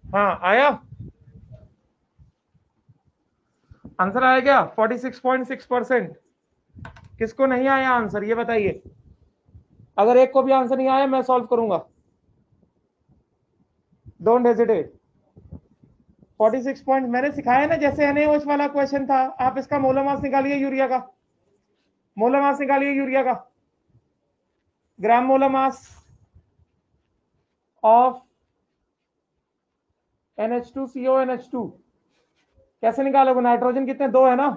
हाँ आया आंसर, आया क्या? 46.6%। किसको नहीं आया आंसर ये बताइए। अगर एक को भी आंसर नहीं आया मैं सॉल्व करूंगा, डोंट हेजिटेट। 46 पॉइंट मैंने सिखाया ना, जैसे NaOH वाला क्वेश्चन था। आप इसका मोलर मास निकालिए यूरिया का, मोलर मास निकालिए यूरिया का, ग्राम मोलर मास ऑफ NH2CONH2 कैसे निकालोगे? नाइट्रोजन कितने? 2 है ना,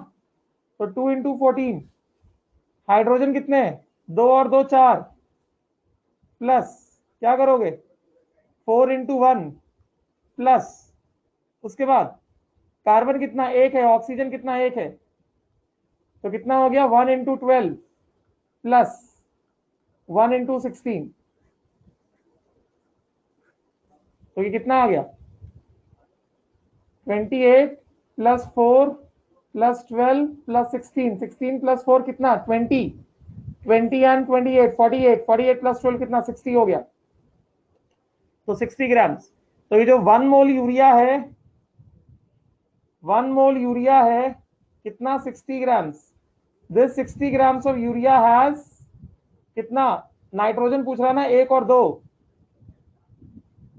तो 2 इंटू 14। हाइड्रोजन कितने? 2 और 2 4, प्लस क्या करोगे? 4 इंटू 1 प्लस, उसके बाद कार्बन कितना? 1 है, ऑक्सीजन कितना? 1 है, तो कितना हो गया? 1 इंटू 12 प्लस 1 इंटू 16, तो ये कितना आ गया? 28 प्लस 4 प्लस 12 प्लस 16, 16 प्लस 4 कितना? 20, 20 एंड 28, 48, 48 प्लस 12 कितना? 60 हो गया, तो 60 ग्राम्स। तो ये जो 1 मोल यूरिया है, 1 मोल यूरिया है कितना? 60 grams. This 60 grams of urea has कितना? नाइट्रोजन पूछ रहा है ना, 1 और 2,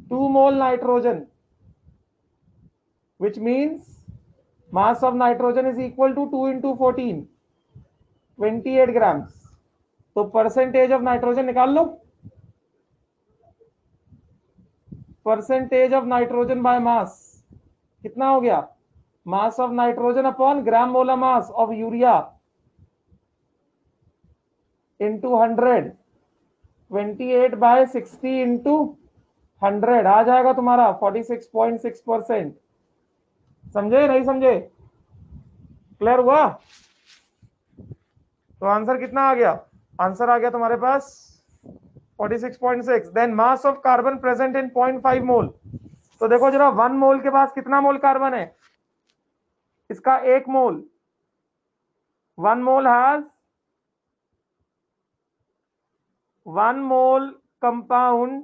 2 mole nitrogen, which means mass of nitrogen is equal to 2 into 14, 28 grams। तो परसेंटेज ऑफ नाइट्रोजन निकाल लो, percentage of nitrogen by mass कितना हो गया? Mass of nitrogen upon gram molar mass of urea into 100, 28 by 60 into 100 आ जाएगा तुम्हारा 46.6%। समझे नहीं समझे? क्लियर हुआ? तो आंसर कितना आ गया? आंसर आ गया तुम्हारे पास 46.6। Then mass of carbon present in 0.5 mole. तो देखो जरा 1 मोल के पास कितना मोल कार्बन है? इसका 1 mole. 1 mole has 1 mole compound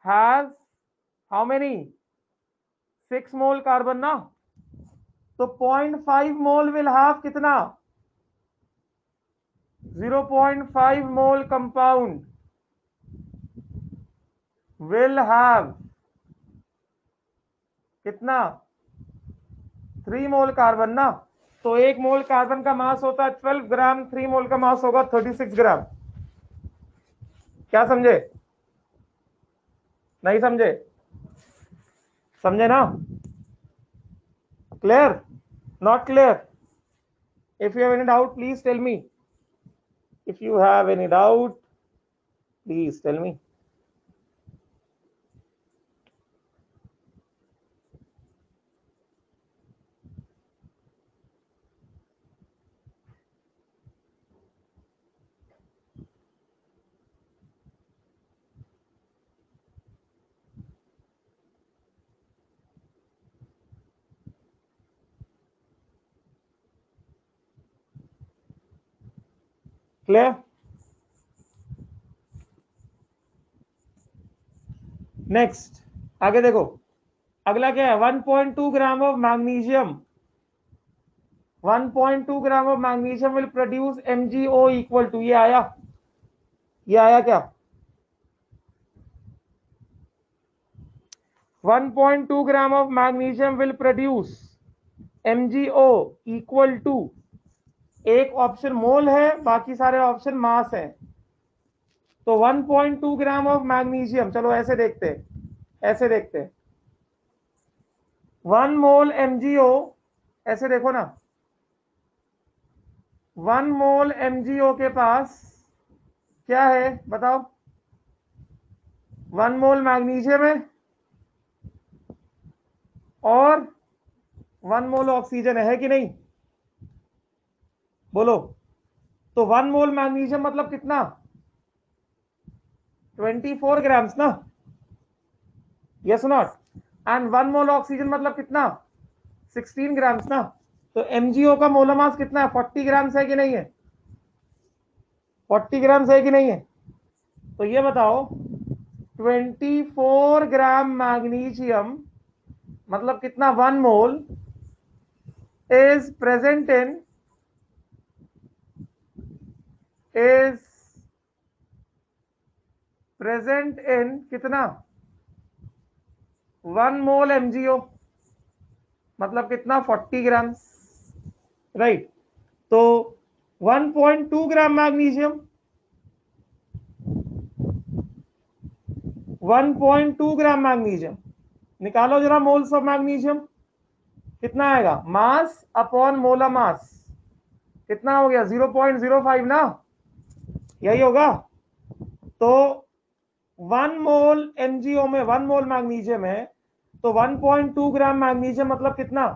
has how many? 6 mole carbon ना। तो 0.5 मोल विल हैव कितना? 0.5 मोल कंपाउंड विल हैव कितना? 3 मोल कार्बन ना। तो 1 मोल कार्बन का मास होता है 12 ग्राम, 3 मोल का मास होगा 36 ग्राम। क्या समझे? नहीं समझे? समझे ना? Clear? Not clear? If you have any doubt please tell me. If you have any doubt please tell me. Clear? Next आगे देखो, अगला क्या है? 1.2 gram of magnesium. 1.2 gram of magnesium will produce MgO equal to, ये आया? ये आया क्या? 1.2 gram of magnesium will produce MgO equal to, एक ऑप्शन मोल है, बाकी सारे ऑप्शन मास है। तो 1.2 ग्राम ऑफ मैग्नीशियम, चलो ऐसे देखते हैं, ऐसे देखते हैं। 1 मोल MgO, ऐसे देखो ना, 1 मोल MgO के पास क्या है बताओ? 1 मोल मैग्नीशियम है और 1 मोल ऑक्सीजन है कि नहीं? बोलो। तो 1 मोल मैग्नीशियम मतलब कितना? 24 ग्राम्स ना। Yes not? And 1 mole oxygen मतलब कितना? 16 ग्राम्स ना। तो MgO का मोलर मास कितना है? 40 ग्राम्स है कि नहीं है? 40 ग्राम्स है कि नहीं है? तो ये बताओ 24 ग्राम मैग्नीशियम मतलब कितना? 1 मोल इज प्रेजेंट इन कितना? 1 मोल MgO मतलब कितना? 40 ग्राम्स, राइट? तो 1.2 ग्राम मैग्नीशियम, 1.2 ग्राम मैग्नीशियम निकालो जरा, मोल्स ऑफ मैग्नीशियम कितना आएगा? मास अपॉन मोलर मास कितना हो गया? 0.05 ना, यही होगा। तो 1 मोल MgO में 1 मोल मैग्नीशियम है, तो 1.2 ग्राम मैग्नीशियम मतलब कितना?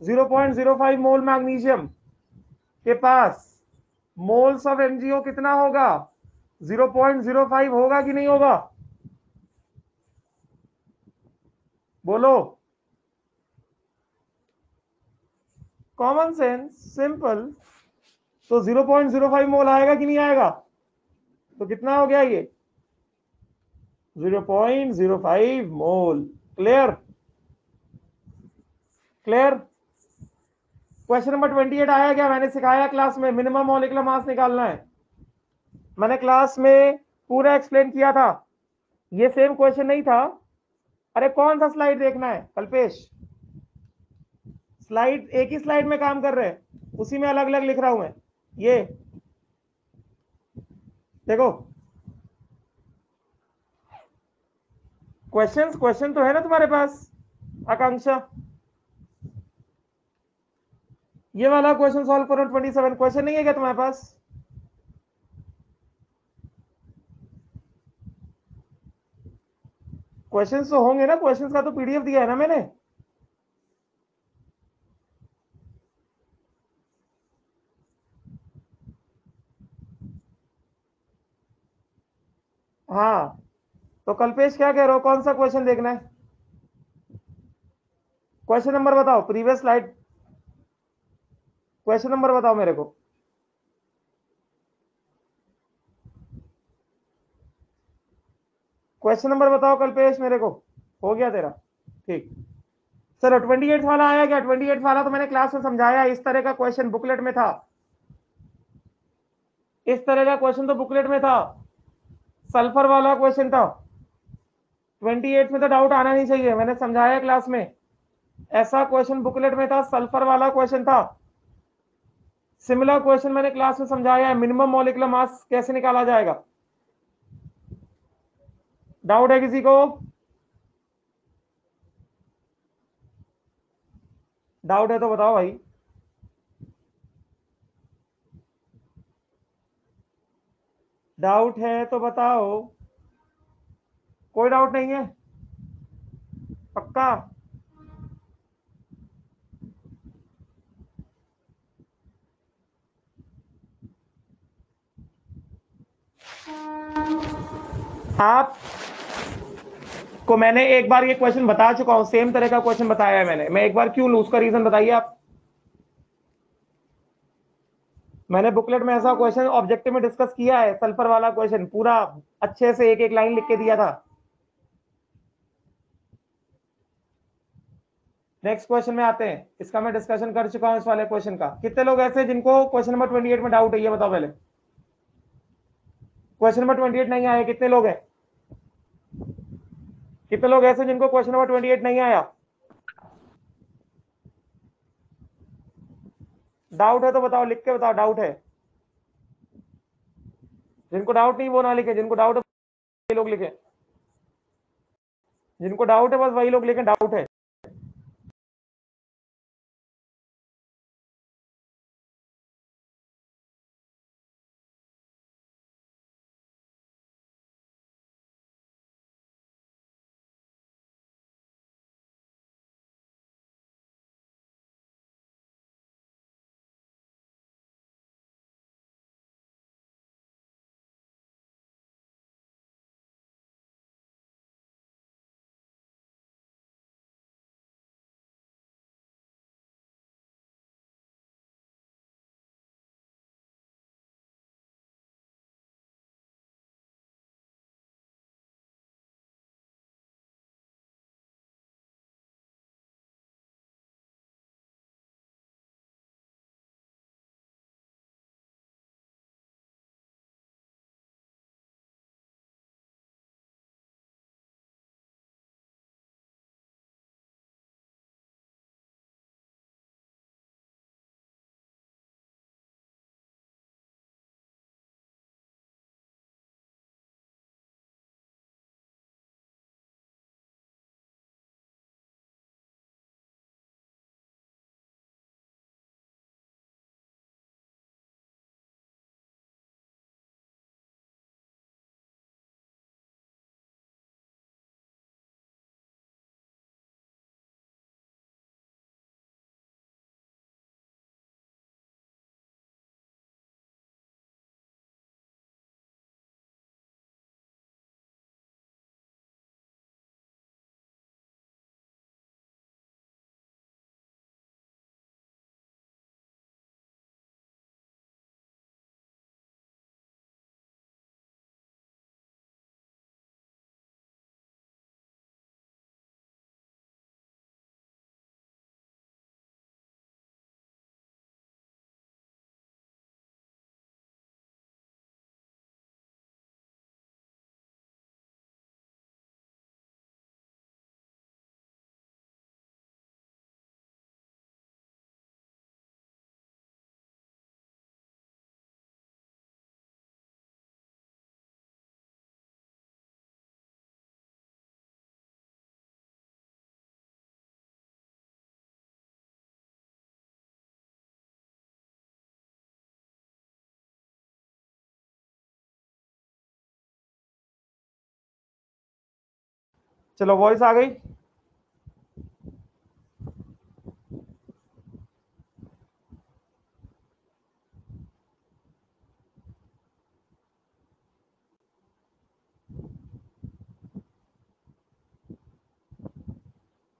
0.05 मोल मैग्नीशियम के पास मोल्स ऑफ MgO कितना होगा? 0.05 होगा कि नहीं होगा? बोलो। Common sense, simple. तो 0.05 मोल आएगा कि नहीं आएगा? तो कितना हो गया ये? 0.05 मोल। क्लियर? क्लियर? क्वेश्चन नंबर 28 आया क्या? मैंने सिखाया क्लास में मिनिमम मॉलिक्यूलर मास निकालना है। मैंने क्लास में पूरा एक्सप्लेन किया था। ये सेम क्वेश्चन नहीं था? अरे कौन सा स्लाइड देखना है कल्पेश? स्लाइड एक ही स्लाइड में काम कर रहे हैं, उसी में अलग अलग लिख रहा हूं मैं। ये देखो, क्वेश्चन तो है ना तुम्हारे पास आकांक्षा? ये वाला क्वेश्चन सॉल्व करो। 27 क्वेश्चन नहीं है क्या तुम्हारे पास? क्वेश्चंस तो होंगे ना, क्वेश्चंस का तो पीडीएफ दिया है ना मैंने। हाँ, तो कल्पेश क्या कह रहे हो, कौन सा क्वेश्चन देखना है? क्वेश्चन नंबर बताओ, प्रीवियस स्लाइड क्वेश्चन नंबर बताओ मेरे को। क्वेश्चन नंबर बताओ कल्पेश मेरे को। हो गया तेरा? ठीक। चलो 28 वाला आया क्या? 28 वाला तो मैंने क्लास में समझाया, इस तरह का क्वेश्चन बुकलेट में था। इस तरह का क्वेश्चन तो बुकलेट में था, सल्फर वाला क्वेश्चन था। 28 में तो डाउट आना नहीं चाहिए, मैंने समझाया क्लास में। ऐसा क्वेश्चन बुकलेट में था, सल्फर वाला क्वेश्चन था। सिमिलर क्वेश्चन मैंने क्लास में समझाया है, मिनिमम मॉलिक्यूलर मास कैसे निकाला जाएगा। डाउट है किसी को? डाउट है तो बताओ भाई। डाउट है तो बताओ। कोई डाउट नहीं है? पक्का? आप को मैंने एक बार ये क्वेश्चन बता चुका हूं, सेम तरह का क्वेश्चन बताया है मैंने। मैं एक बार क्यों लूं, उसका रीजन बताइए आप। मैंने बुकलेट में ऐसा क्वेश्चन ऑब्जेक्टिव में डिस्कस किया है, सल्फर वाला क्वेश्चन पूरा अच्छे से एक एक लाइन लिख के दिया था। नेक्स्ट क्वेश्चन में आते हैं, इसका मैं डिस्कशन कर चुका हूं, इस वाले क्वेश्चन का। कितने लोग ऐसे जिनको क्वेश्चन नंबर 28 में डाउट है, ये बताओ पहले। क्वेश्चन नंबर 28 नहीं आया, कितने लोग हैं? कितने लोग ऐसे जिनको क्वेश्चन नंबर 28 नहीं आया? डाउट है तो बताओ, लिख के बताओ डाउट है। जिनको डाउट नहीं वो ना लिखे, जिनको डाउट है वही लोग लिखे। जिनको डाउट है बस वही लोग लिखे डाउट है। चलो वॉइस आ गई।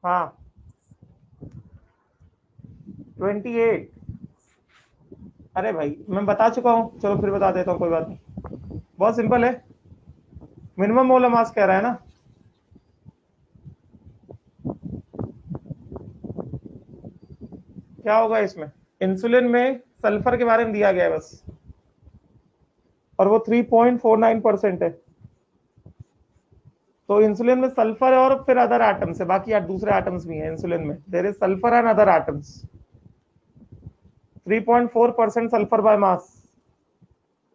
हाँ 28। अरे भाई मैं बता चुका हूँ, चलो फिर बता देता हूँ, कोई बात नहीं, बहुत सिंपल है। मिनिमम मोलर मास कह रहा है ना, क्या होगा इसमें, इंसुलिन में सल्फर के बारे में दिया गया है बस, और वो 3.49% है। तो इंसुलिन में सल्फर है और फिर अदर एटम्स है, बाकी यार दूसरे एटम्स भी हैं इंसुलिन में, there is sulphur and other atoms. 3.4% sulphur by mass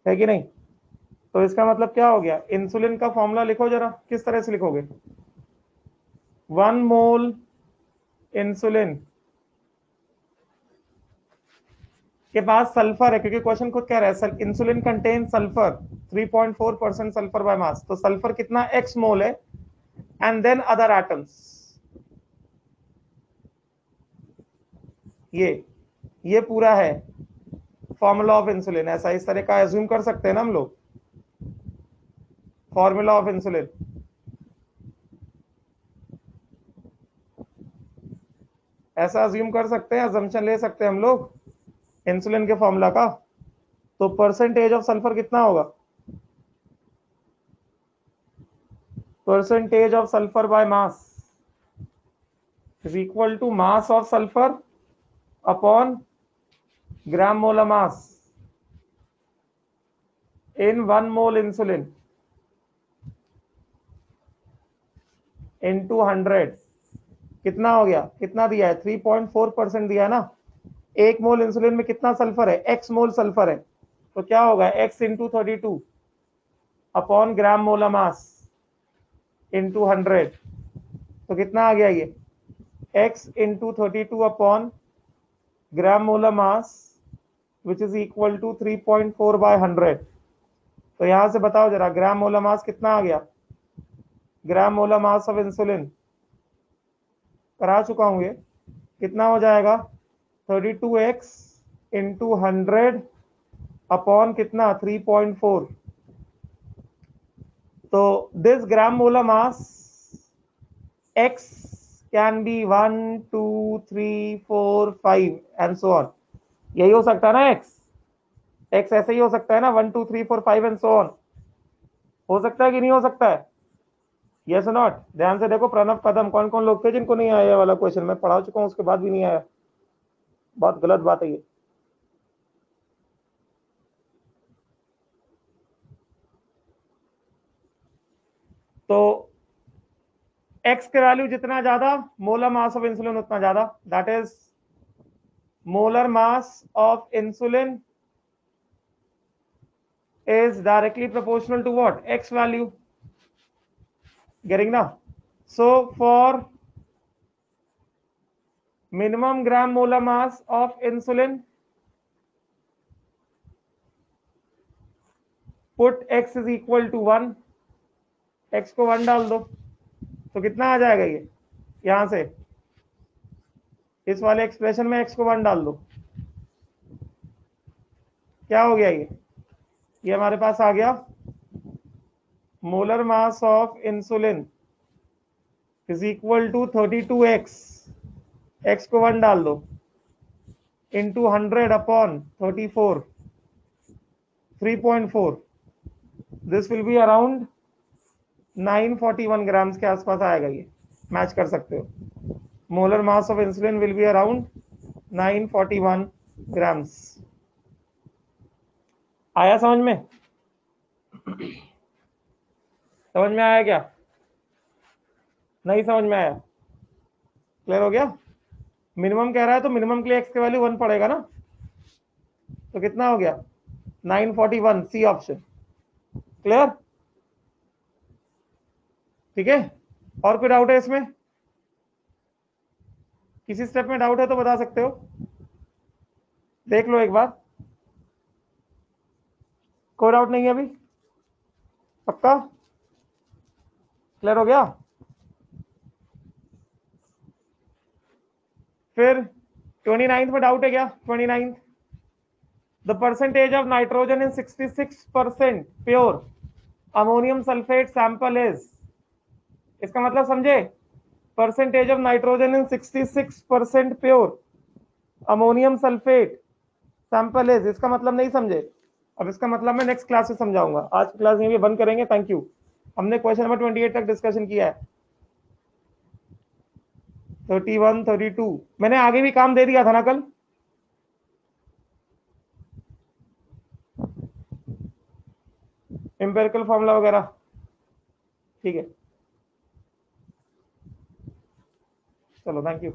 है कि नहीं। तो इसका मतलब क्या हो गया, इंसुलिन का फॉर्मूला लिखो जरा, किस तरह से लिखोगे। 1 मोल इंसुलिन के पास सल्फर है, क्योंकि क्वेश्चन खुद कह रहा है insulin contain sulphur 3.4% sulphur by मास, तो सल्फर कितना x मोल है, एंड देन अदर एटम्स। ये पूरा है फॉर्मूला ऑफ इंसुलिन, ऐसा इस तरह का एज्यूम कर सकते हैं ना हम लोग, फॉर्मूला ऑफ इंसुलिन। ऐसा अज्यूम कर सकते हैं, अजम्पशन ले सकते हैं हम लोग इंसुलिन के फॉर्मूला का। तो परसेंटेज ऑफ सल्फर कितना होगा, percentage of sulphur by mass is equal to mass of sulphur upon gram molar mass in 1 mole insulin into 100। कितना हो गया, कितना दिया है, 3.4% दिया है ना। 1 मोल इंसुलिन में कितना सल्फर है, x मोल सल्फर है, तो क्या होगा x into 32 upon gram molar mass into 100। तो कितना आ गया ये, x into 32 upon gram molar mass which is equal to 3.4 by 100। तो यहां से बताओ जरा, ग्राम मोलर मास कितना आ गया, ग्राम मोलर मास ऑफ इंसुलिन करा चुका हूं ये, कितना हो जाएगा 32x इंटू 100 अपॉन कितना 3.4। तो this gram molar mass x can be 1 2 3 4 5 and so on. यही हो सकता है ना x ऐसे ही हो सकता है ना, 1 2 3 4 5 एंड सो ऑन। हो सकता है कि नहीं हो सकता है, यस नॉट। ध्यान से देखो, प्रणव कदम, कौन कौन लोग थे जिनको नहीं आया ये वाला क्वेश्चन, मैं पढ़ा चुका हूं उसके बाद भी नहीं आया, बहुत गलत बात है ये। तो x के वैल्यू जितना ज्यादा, मोलर मास ऑफ इंसुलिन उतना ज्यादा, that is molar mass of insulin is directly proportional to what, x value, getting now. So for minimum gram molar mass of insulin, put x is equal to 1, x को 1 डाल दो, तो कितना आ जाएगा ये, यहां से इस वाले एक्सप्रेशन में x को 1 डाल दो, क्या हो गया ये हमारे पास आ गया molar mass of insulin is equal to 32x, x को 1 डाल दो into 100 upon 34, 3.4, this will be around 941 grams के आसपास आएगा ये, मैच कर सकते हो। Molar mass of insulin will be around 941 grams. आया समझ में, समझ में आया क्या, नहीं समझ में आया, क्लियर हो गया। मिनिमम कह रहा है तो मिनिमम के लिए x के वैल्यू 1 पड़ेगा ना, तो कितना हो गया 941, सी ऑप्शन, क्लियर, ठीक है। और कोई डाउट है इसमें, किसी स्टेप में डाउट है तो बता सकते हो, देख लो एक बार। कोई डाउट नहीं है अभी, पक्का क्लियर हो गया। फिर 29 में डाउट है क्या? 29 the percentage of nitrogen in 66% pure ammonium sulphate sample is, इसका मतलब समझे? Percentage of nitrogen in 66% pure ammonium sulphate sample is, इसका मतलब नहीं समझे? अब इसका मतलब मैं नेक्स्ट क्लास में समझाऊंगा, आज की क्लास यहीं पे बंद करेंगे। Thank you. हमने क्वेश्चन नंबर 28 तक डिस्कशन किया है। 31 32 मैंने आगे भी काम दे दिया था ना कल, एम्पिरिकल फॉर्मूला वगैरह, ठीक है। चलो थैंक यू।